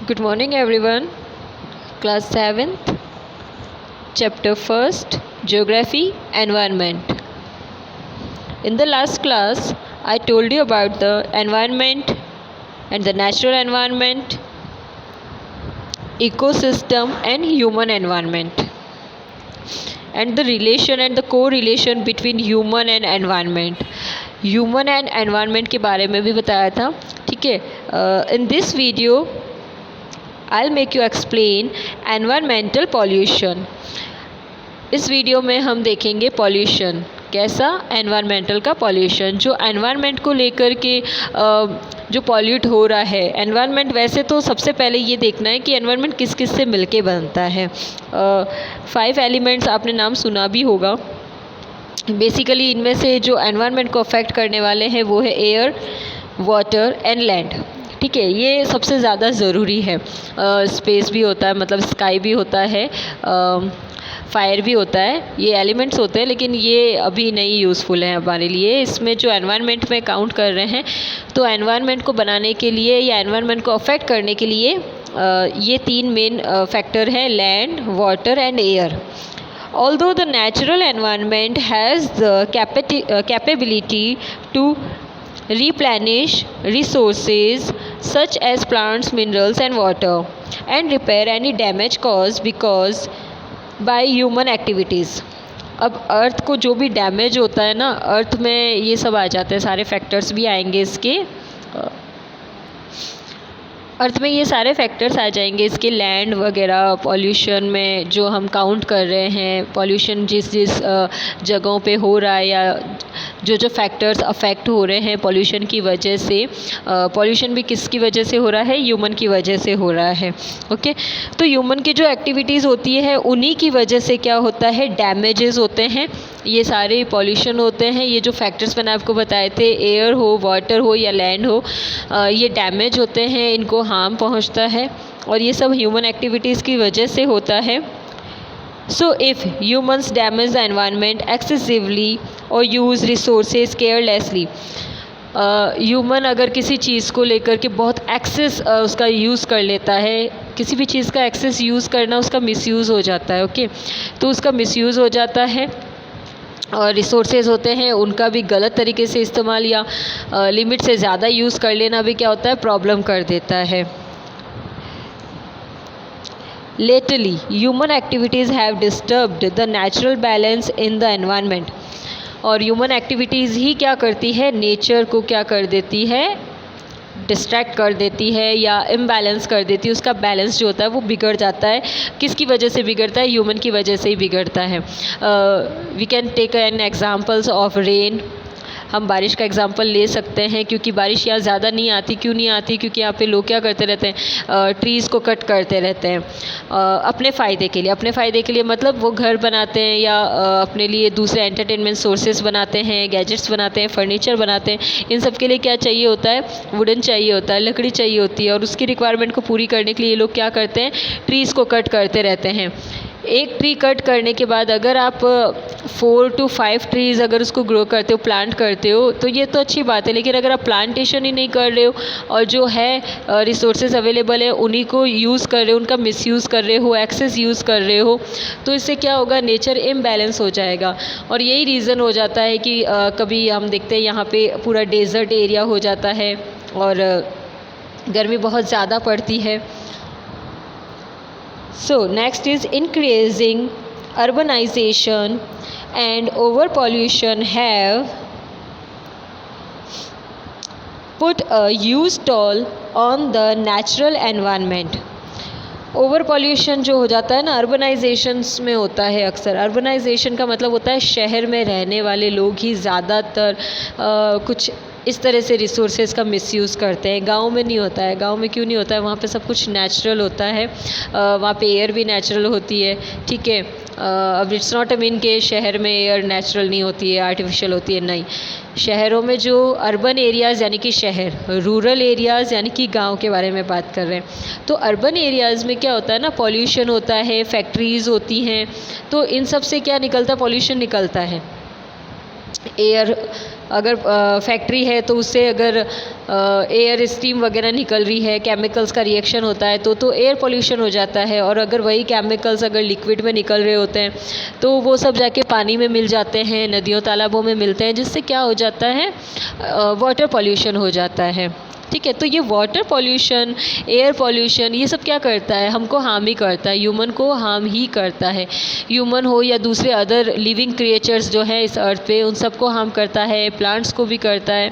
Good morning, everyone. Class 7th, Chapter 1st, Geography, Environment. In the last class, I told you about the environment and the natural environment, ecosystem, and human environment, and the relation and the correlation between human and environment. Human and environment के बारे में भी बताया था. ठीक है. In this video I'll make you explain environmental pollution. इस video में हम देखेंगे पॉल्यूशन. कैसा? एनवायरमेंटल का पॉल्यूशन, जो एनवायरनमेंट को लेकर के जो पॉल्यूट हो रहा है. एनवायरनमेंट वैसे तो सबसे पहले ये देखना है कि एनवायरनमेंट किस किस से मिलके बनता है. 5 एलिमेंट्स आपने नाम सुना भी होगा. बेसिकली इनमें से जो एनवायरनमेंट को अफेक्ट करने वाले हैं वो है एयर, वाटर एंड लैंड. ठीक है. ये सबसे ज़्यादा ज़रूरी है. स्पेस भी होता है, मतलब स्काई भी होता है, फायर भी होता है. ये एलिमेंट्स होते हैं, लेकिन ये अभी नहीं यूज़फुल है हमारे लिए. इसमें जो एनवायरनमेंट में काउंट कर रहे हैं, तो एनवायरनमेंट को बनाने के लिए या एनवायरनमेंट को अफेक्ट करने के लिए ये 3 मेन फैक्टर हैं: land, water and air. Although the natural environment has the capability to replenish resources such as plants, minerals and water, and repair any damage caused by human activities. अब अर्थ को जो भी damage होता है ना, अर्थ में ये सब आ जाते हैं, सारे फैक्टर्स भी आएंगे इसके. अर्थ में ये सारे फैक्टर्स आ जाएंगे इसके. लैंड वगैरह, पॉल्यूशन में जो हम काउंट कर रहे हैं, पॉल्यूशन जिस जिस जगहों पे हो रहा है, या जो फैक्टर्स अफेक्ट हो रहे हैं पॉल्यूशन की वजह से. पॉल्यूशन भी किसकी वजह से हो रहा है? ह्यूमन की वजह से हो रहा है. ओके. तो ह्यूमन की जो एक्टिविटीज़ होती है उन्हीं की वजह से क्या होता है? डैमेजेस होते हैं. ये सारे पॉल्यूशन होते हैं. ये जो फैक्टर्स मैंने आपको बताए थे, एयर हो, वाटर हो या लैंड हो, ये डैमेज होते हैं, इनको हार्म पहुंचता है, और ये सब ह्यूमन एक्टिविटीज़ की वजह से होता है. So if humans damage the environment excessively or use resources carelessly, human अगर किसी चीज़ को लेकर के बहुत एक्सेस उसका यूज़ कर लेता है, किसी भी चीज़ का एक्सेस यूज़ करना उसका मिसयूज़ हो जाता है. ओके. तो उसका मिसयूज़ हो जाता है, और रिसोर्सेज होते हैं उनका भी गलत तरीके से इस्तेमाल या लिमिट से ज़्यादा यूज़ कर लेना भी क्या होता है? प्रॉब्लम कर देता है. Lately, human activities have disturbed the natural balance in the environment. और ह्यूमन एक्टिविटीज़ ही क्या करती है? नेचर को क्या कर देती है? डिस्ट्रैक्ट कर देती है या इम्बैलेंस कर देती है. उसका बैलेंस जो होता है वो बिगड़ जाता है. किसकी वजह से बिगड़ता है? ह्यूमन की वजह से ही बिगड़ता है. We can take an examples of rain. हम बारिश का एग्जांपल ले सकते हैं, क्योंकि बारिश यहाँ ज़्यादा नहीं आती. क्यों नहीं आती? क्योंकि यहाँ पे लोग क्या करते रहते हैं? ट्रीज़ को कट करते रहते हैं अपने फ़ायदे के लिए. अपने फ़ायदे के लिए मतलब वो घर बनाते हैं या अपने लिए दूसरे एंटरटेनमेंट सोर्सेज बनाते हैं, गैजेट्स बनाते हैं, फर्नीचर बनाते हैं. इन सब के लिए क्या चाहिए होता है? वुडन चाहिए होता है, लकड़ी चाहिए होती है, और उसकी रिक्वायरमेंट को पूरी करने के लिए ये लोग क्या करते हैं? ट्रीज़ को कट करते रहते हैं. एक ट्री कट करने के बाद अगर आप 4 to 5 ट्रीज़ अगर उसको ग्रो करते हो, प्लांट करते हो, तो ये तो अच्छी बात है. लेकिन अगर आप प्लांटेशन ही नहीं कर रहे हो और जो है रिसोर्सेज अवेलेबल है उन्हीं को यूज़ कर रहे हो, उनका मिसयूज़ कर रहे हो, एक्सेस यूज़ कर रहे हो, तो इससे क्या होगा? नेचर इम्बैलेंस हो जाएगा. और यही रीज़न हो जाता है कि कभी हम देखते हैं यहाँ पे पूरा डेजर्ट एरिया हो जाता है और गर्मी बहुत ज़्यादा पड़ती है. So next is increasing urbanization and overpollution have put a huge toll on the natural environment. Over pollution जो हो जाता है ना, अर्बनाइजेशंस में होता है अक्सर. अर्बनाइजेशन का मतलब होता है शहर में रहने वाले लोग ही ज़्यादातर कुछ इस तरह से रिसोर्सेज का मिसयूज़ करते हैं. गांव में नहीं होता है. गांव में क्यों नहीं होता है? वहाँ पे सब कुछ नेचुरल होता है. वहाँ पे एयर भी नेचुरल होती है. ठीक है. अब इट्स नॉट अ मीन के शहर में एयर नेचुरल नहीं होती है, आर्टिफिशियल होती है. नहीं. शहरों में जो अर्बन एरियाज़ यानी कि शहर, रूरल एरियाज़ यानी कि गांव के बारे में बात कर रहे हैं. तो अर्बन एरियाज़ में क्या होता है ना? पॉल्यूशन होता है, फैक्ट्रीज़ होती हैं. तो इन सब से क्या निकलता? पॉल्यूशन निकलता है. एयर, अगर फैक्ट्री है तो उससे अगर एयर स्टीम वगैरह निकल रही है, केमिकल्स का रिएक्शन होता है तो एयर पोल्यूशन हो जाता है। और अगर वही केमिकल्स अगर लिक्विड में निकल रहे होते हैं तो वो सब जाके पानी में मिल जाते हैं, नदियों तालाबों में मिलते हैं, जिससे क्या हो जाता है, वाटर पोल्यूशन हो जाता है। ठीक है, तो ये वाटर पोल्यूशन, एयर पोल्यूशन, ये सब क्या करता है, हमको हार्म ही करता है, ह्यूमन को हार्म ही करता है। ह्यूमन हो या दूसरे अदर लिविंग क्रिएचर्स जो हैं इस अर्थ पे, उन सबको हार्म करता है, प्लांट्स को भी करता है।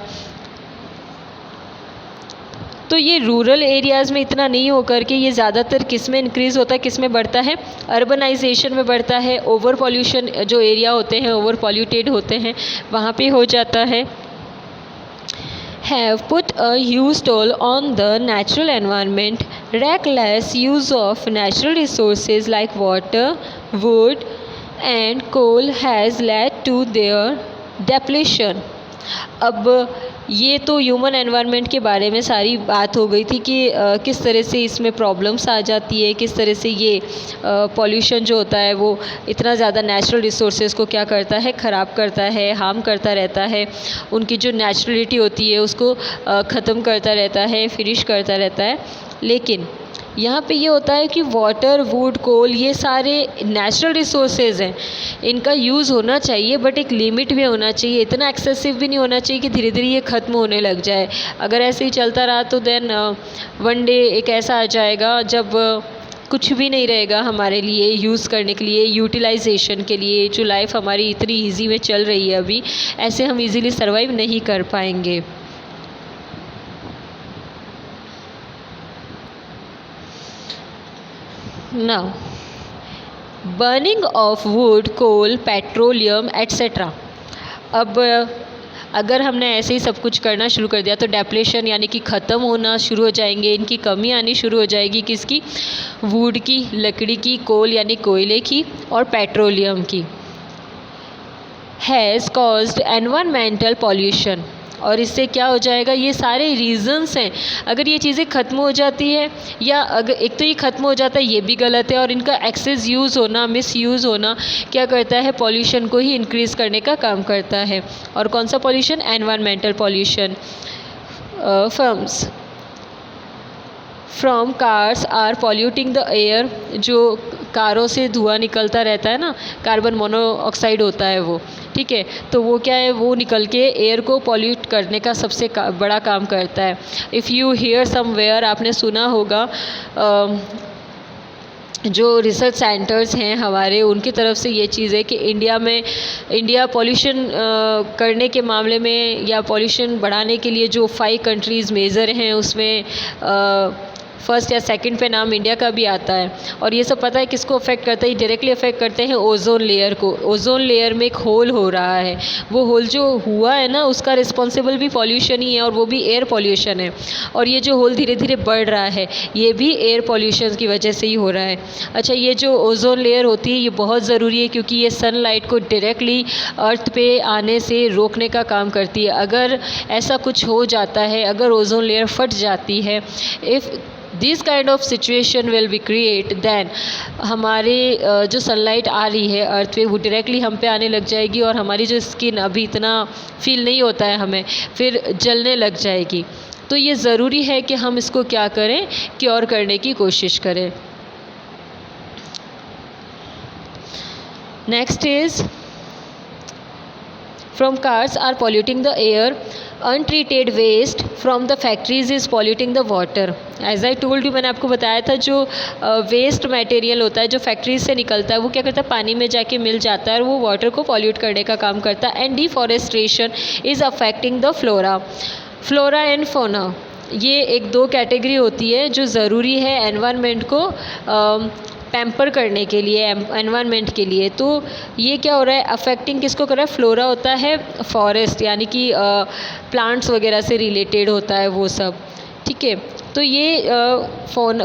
तो ये रूरल एरियाज़ में इतना नहीं हो करके ये ज़्यादातर किस में इंक्रीज़ होता है, किस में बढ़ता है, अर्बनाइजेशन में बढ़ता है। ओवर पॉल्यूशन जो एरिया होते हैं, ओवर पॉल्यूटेड होते हैं, वहाँ पे हो जाता है। Have put a huge toll on the natural environment. Reckless use of natural resources like water, wood, and coal has led to their depletion. अब ये तो ह्यूमन एनवायरनमेंट के बारे में सारी बात हो गई थी कि किस तरह से इसमें प्रॉब्लम्स आ जाती है, किस तरह से ये पॉल्यूशन जो होता है वो इतना ज़्यादा नेचुरल रिसोर्सेज को क्या करता है, ख़राब करता है, हार्म करता रहता है, उनकी जो नेचुरलिटी होती है उसको ख़त्म करता रहता है, फिनिश करता रहता है। लेकिन यहाँ पे ये होता है कि वाटर, वुड, कोल, ये सारे नेचुरल रिसोर्सेज हैं, इनका यूज़ होना चाहिए, बट एक लिमिट में होना चाहिए। इतना एक्सेसिव भी नहीं होना चाहिए कि धीरे धीरे ये ख़त्म होने लग जाए। अगर ऐसे ही चलता रहा तो देन वन डे एक ऐसा आ जाएगा जब कुछ भी नहीं रहेगा हमारे लिए यूज़ करने के लिए, यूटिलाइजेशन के लिए। जो लाइफ हमारी इतनी ईजी में चल रही है अभी, ऐसे हम ईज़िली सर्वाइव नहीं कर पाएंगे। Now, burning of wood, coal, petroleum, etc. अब अगर हमने ऐसे ही सब कुछ करना शुरू कर दिया तो डेप्लेशन यानी कि ख़त्म होना शुरू हो जाएंगे, इनकी कमी आनी शुरू हो जाएगी। किसकी? वुड की, लकड़ी की, कोल यानी कोयले की, और पेट्रोलियम की। हैज़ कॉज्ड एनवायरमेंटल पॉल्यूशन, और इससे क्या हो जाएगा, ये सारे रीज़न्स हैं। अगर ये चीज़ें ख़त्म हो जाती है, या अगर एक तो ये ख़त्म हो जाता है ये भी गलत है, और इनका एक्सेस यूज़ होना, मिस यूज़ होना क्या करता है, पॉल्यूशन को ही इंक्रीज़ करने का काम करता है। और कौन सा pollution? Environmental pollution. Firms from cars are polluting the air, जो कारों से धुआं निकलता रहता है ना, कार्बन मोनोऑक्साइड होता है वो, ठीक है, तो वो क्या है, वो निकल के एयर को पॉल्यूट करने का सबसे बड़ा काम करता है। इफ़ यू हियर समवेयर, आपने सुना होगा, जो रिसर्च सेंटर्स हैं हमारे, उनकी तरफ से ये चीज़ है कि इंडिया पॉल्यूशन करने के मामले में या पॉल्यूशन बढ़ाने के लिए जो 5 कंट्रीज़ मेजर हैं उसमें फर्स्ट या सेकंड पे नाम इंडिया का भी आता है। और ये सब पता है किसको अफेक्ट करता है? डायरेक्टली अफेक्ट करते हैं ओजोन लेयर को। ओजोन लेयर में एक होल हो रहा है, वो होल जो हुआ है ना, उसका रिस्पॉन्सिबल भी पॉल्यूशन ही है, और वो भी एयर पॉल्यूशन है। और ये जो होल धीरे धीरे बढ़ रहा है, ये भी एयर पॉल्यूशन की वजह से ही हो रहा है। अच्छा, ये जो ओजोन लेयर होती है ये बहुत ज़रूरी है, क्योंकि ये सनलाइट को डायरेक्टली अर्थ पे आने से रोकने का काम करती है। अगर ऐसा कुछ हो जाता है, अगर ओजोन लेयर फट जाती है, if this kind of situation will be create, then हमारे जो सनलाइट आ रही है अर्थ पे, वो डायरेक्टली हम पे आने लग जाएगी, और हमारी जो स्किन अभी इतना फील नहीं होता है हमें, फिर जलने लग जाएगी। तो ये ज़रूरी है कि हम इसको क्या करें, क्योर करने की कोशिश करें। Next is from cars are polluting the air, untreated waste from the factories is polluting the water. As I told you, मैंने आपको बताया था, जो वेस्ट मटेरियल होता है जो फैक्ट्रीज से निकलता है वो क्या करता है, पानी में जाके मिल जाता है, और वो वाटर को पॉल्यूट करने का काम करता है। And deforestation is affecting the flora and fauna. ये एक 2 कैटेगरी होती है जो ज़रूरी है एनवायरनमेंट को पैम्पर करने के लिए, एनवायरनमेंट के लिए। तो ये क्या हो रहा है, अफेक्टिंग किसको कर रहा है? फ्लोरा होता है फॉरेस्ट, यानी कि प्लांट्स वगैरह से रिलेटेड होता है वो सब, ठीक है। तो ये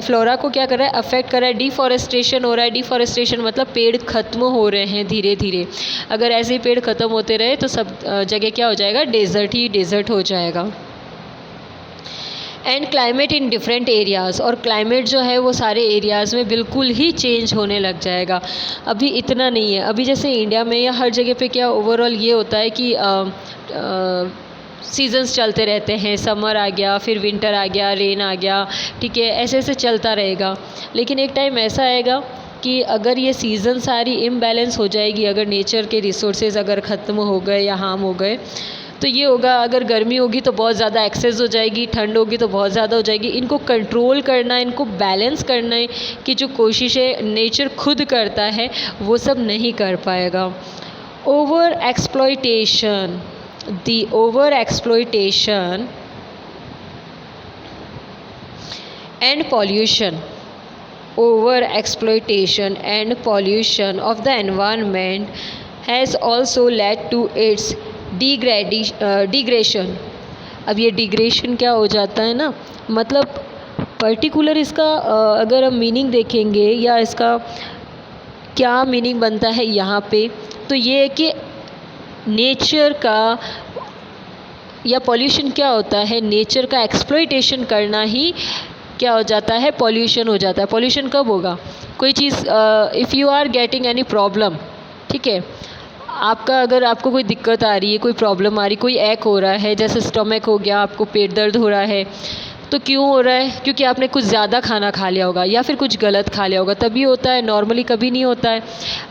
फ्लोरा को क्या कर रहा है, अफेक्ट कर रहा है। डिफॉरेस्टेशन हो रहा है, डिफॉरेस्टेशन मतलब पेड़ ख़त्म हो रहे हैं धीरे धीरे। अगर ऐसे ही पेड़ ख़त्म होते रहे तो सब जगह क्या हो जाएगा, डेजर्ट ही डेजर्ट हो जाएगा। And climate in different areas, और क्लाइमेट जो है वो सारे एरियाज़ में बिल्कुल ही चेंज होने लग जाएगा। अभी इतना नहीं है, अभी जैसे इंडिया में या हर जगह पे क्या ओवरऑल ये होता है कि सीजन्स चलते रहते हैं, समर आ गया, फिर विंटर आ गया, रेन आ गया, ठीक है, ऐसे ऐसे चलता रहेगा। लेकिन एक टाइम ऐसा आएगा कि अगर ये सीज़न सारी इम्बैलेंस हो जाएगी, अगर नेचर के रिसोर्सेज अगर ख़त्म हो गए या हार्म हो गए, तो ये होगा, अगर गर्मी होगी तो बहुत ज़्यादा एक्सेस हो जाएगी, ठंड होगी तो बहुत ज़्यादा हो जाएगी। इनको कंट्रोल करना, इनको बैलेंस करना है कि जो कोशिशें नेचर खुद करता है वो सब नहीं कर पाएगा। Over exploitation, the over exploitation and pollution, over exploitation and pollution of the environment has also led to its degradation। अब ये डिग्रेशन क्या हो जाता है ना, मतलब पर्टिकुलर इसका अगर हम मीनिंग देखेंगे या इसका क्या मीनिंग बनता है यहाँ पे, तो ये है कि नेचर का या पॉल्यूशन क्या होता है, नेचर का एक्सप्लॉयटेशन करना ही क्या हो जाता है, पॉल्यूशन हो जाता है। पॉल्यूशन कब होगा, कोई चीज़ if you are getting any problem, ठीक है, आपका अगर आपको कोई दिक्कत आ रही है, कोई प्रॉब्लम आ रही, कोई एक हो रहा है, जैसे स्टमक हो गया, आपको पेट दर्द हो रहा है, तो क्यों हो रहा है, क्योंकि आपने कुछ ज़्यादा खाना खा लिया होगा या फिर कुछ गलत खा लिया होगा, तभी होता है, नॉर्मली कभी नहीं होता है।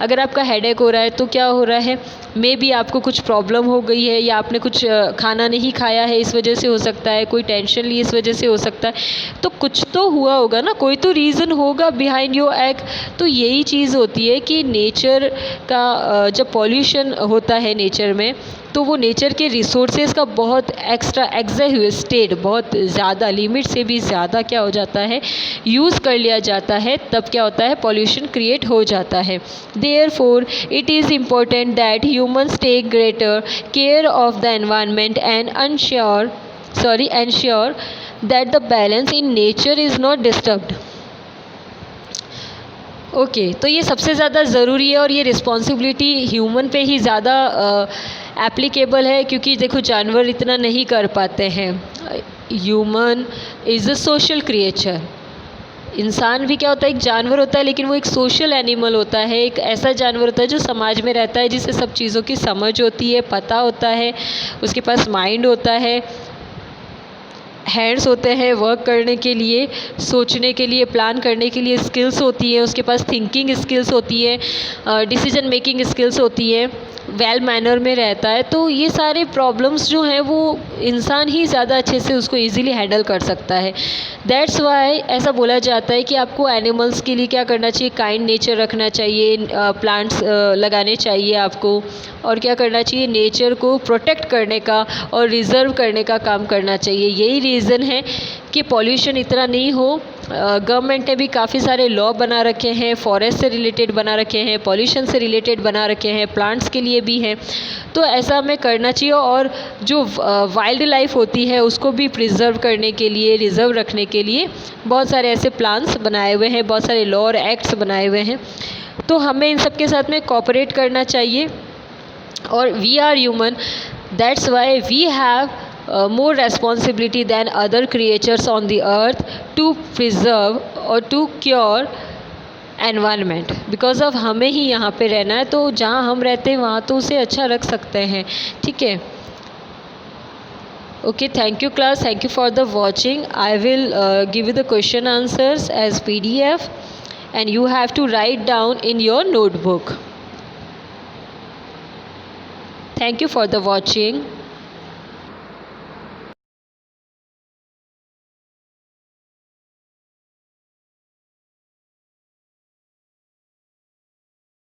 अगर आपका हेडेक हो रहा है तो क्या हो रहा है, मे बी आपको कुछ प्रॉब्लम हो गई है या आपने कुछ खाना नहीं खाया है, इस वजह से हो सकता है, कोई टेंशन ली इस वजह से हो सकता है, तो कुछ तो हुआ होगा ना, कोई तो रीज़न होगा बिहाइंड योर एक। तो यही चीज़ होती है कि नेचर का जब पॉल्यूशन होता है नेचर में, तो वो नेचर के रिसोर्सेज का बहुत एक्स्ट्रा एग्जॉस्टेड, बहुत ज़्यादा लिमिट से भी ज़्यादा क्या हो जाता है, यूज़ कर लिया जाता है, तब क्या होता है, पॉल्यूशन क्रिएट हो जाता है। Therefore it is important that humans take greater care of the environment and ensure that the balance in nature is not disturbed। Okay, तो ये सबसे ज़्यादा ज़रूरी है और ये रिस्पॉन्सिबिलिटी ह्यूमन पे ही ज़्यादा एप्लीकेबल है, क्योंकि देखो जानवर इतना नहीं कर पाते हैं। Human is a social creature. इंसान भी क्या होता है, एक जानवर होता है, लेकिन वो एक सोशल एनिमल होता है, एक ऐसा जानवर होता है जो समाज में रहता है, जिसे सब चीज़ों की समझ होती है, पता होता है, उसके पास माइंड होता है, हैंड्स होते हैं वर्क करने के लिए, सोचने के लिए, प्लान करने के लिए स्किल्स होती है, उसके पास थिंकिंग स्किल्स होती है, डिसीजन मेकिंग स्किल्स होती है, वेल मैनर में रहता है। तो ये सारे प्रॉब्लम्स जो हैं वो इंसान ही ज़्यादा अच्छे से उसको इजीली हैंडल कर सकता है। दैट्स वाई ऐसा बोला जाता है कि आपको एनिमल्स के लिए क्या करना चाहिए, काइंड नेचर रखना चाहिए, प्लांट्स लगाने चाहिए आपको, और क्या करना चाहिए, नेचर को प्रोटेक्ट करने का और रिज़र्व करने का काम करना चाहिए। यही रीज़न है कि पॉल्यूशन इतना नहीं हो। गवर्नमेंट ने भी काफ़ी सारे लॉ बना रखे हैं, फॉरेस्ट से रिलेटेड बना रखे हैं, पॉल्यूशन से रिलेटेड बना रखे हैं, प्लांट्स के लिए भी हैं। तो ऐसा हमें करना चाहिए, और जो वाइल्ड लाइफ होती है उसको भी प्रिजर्व करने के लिए, रिजर्व रखने के लिए बहुत सारे ऐसे प्लान्स बनाए हुए हैं, बहुत सारे लॉ और एक्ट्स बनाए हुए हैं। तो हमें इन सब के साथ में कोऑपरेट करना चाहिए। और we are human, that's why we have more responsibility than other creatures on the earth to preserve or to cure environment, because of हमें ही यहाँ पे रहना है, तो जहाँ हम रहते हैं वहाँ तो उसे अच्छा रख सकते हैं, ठीक है। Okay, thank you class, thank you for the watching. I will give you the question answers as PDF and you have to write down in your notebook. Thank you for the watching.